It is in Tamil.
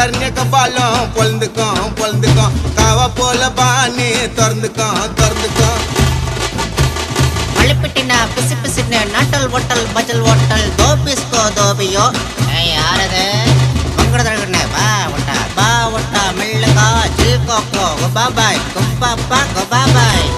டர்னிய பாலம் பொழுந்துக்கும் காவ போல பாணி திறந்துக்கும் மல்லிப்பிட்டினா பிசு பிசுன்னு நாட்டல் ஓட்டல் பஜல் ஓட்டல் தோபிஸ்கோ தோபியோ யாரது மங்கடதழகுன்னு பா ஒட்டா மெல்லுகா ஜீ கோக்கோ பாபாய் குப்பாப்பா பாபாய்